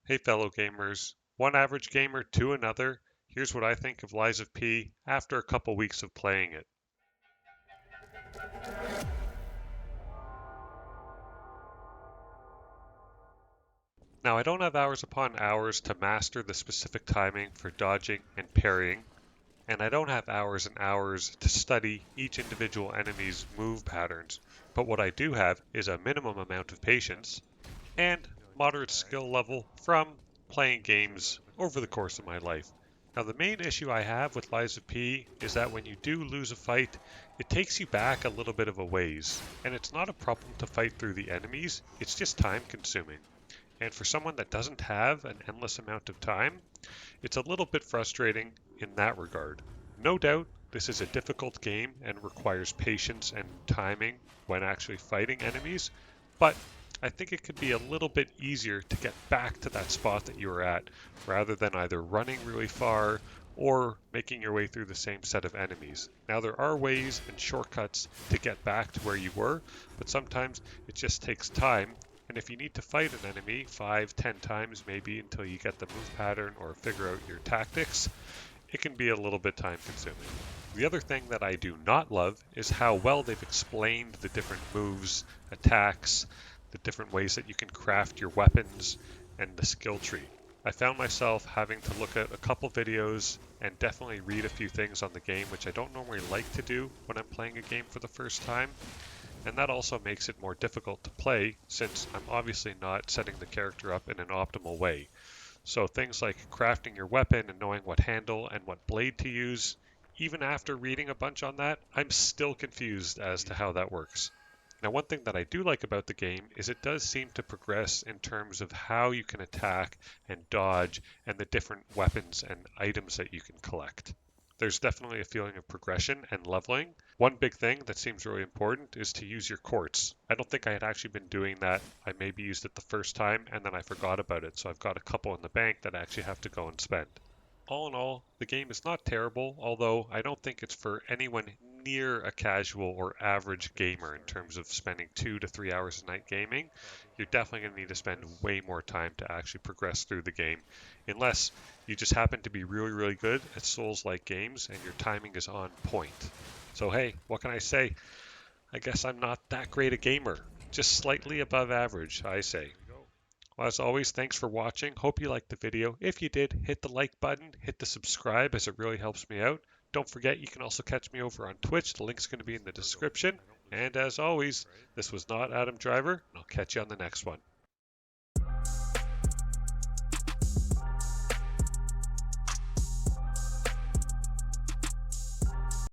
Hey fellow gamers, one average gamer to another, here's what I think of Lies of P after a couple weeks of playing it. Now I don't have hours upon hours to master the specific timing for dodging and parrying, and I don't have hours and hours to study each individual enemy's move patterns, but what I do have is a minimum amount of patience and moderate skill level from playing games over the course of my life. Now, the main issue I have with Lies of P is that when you do lose a fight, it takes you back a little bit of a ways, and it's not a problem to fight through the enemies, it's just time consuming. And for someone that doesn't have an endless amount of time, it's a little bit frustrating in that regard. No doubt, this is a difficult game and requires patience and timing when actually fighting enemies, but I think it could be a little bit easier to get back to that spot that you were at rather than either running really far or making your way through the same set of enemies. Now, there are ways and shortcuts to get back to where you were, but sometimes it just takes time. And if you need to fight an enemy 5, 10 times maybe until you get the move pattern or figure out your tactics, it can be a little bit time consuming. The other thing that I do not love is how well they've explained the different moves, attacks, the different ways that you can craft your weapons, and the skill tree. I found myself having to look at a couple videos and definitely read a few things on the game, which I don't normally like to do when I'm playing a game for the first time. And that also makes it more difficult to play since I'm obviously not setting the character up in an optimal way. So things like crafting your weapon and knowing what handle and what blade to use, even after reading a bunch on that, I'm still confused as to how that works. Now, one thing that I do like about the game is it does seem to progress in terms of how you can attack and dodge and the different weapons and items that you can collect. There's definitely a feeling of progression and leveling. One big thing that seems really important is to use your quartz. I don't think I had actually been doing that. I maybe used it the first time and then I forgot about it. So I've got a couple in the bank that I actually have to go and spend. All in all, the game is not terrible, although I don't think it's for anyone near a casual or average gamer in terms of spending 2 to 3 hours a night gaming. You're definitely going to need to spend way more time to actually progress through the game, unless you just happen to be really, really good at Souls-like games and your timing is on point. So hey, what can I say? I guess I'm not that great a gamer. Just slightly above average, I say. Well, as always, thanks for watching. Hope you liked the video. If you did, hit the like button, hit the subscribe as it really helps me out. Don't forget, you can also catch me over on Twitch. The link's going to be in the description. And as always, this was not Adam Driver, and I'll catch you on the next one.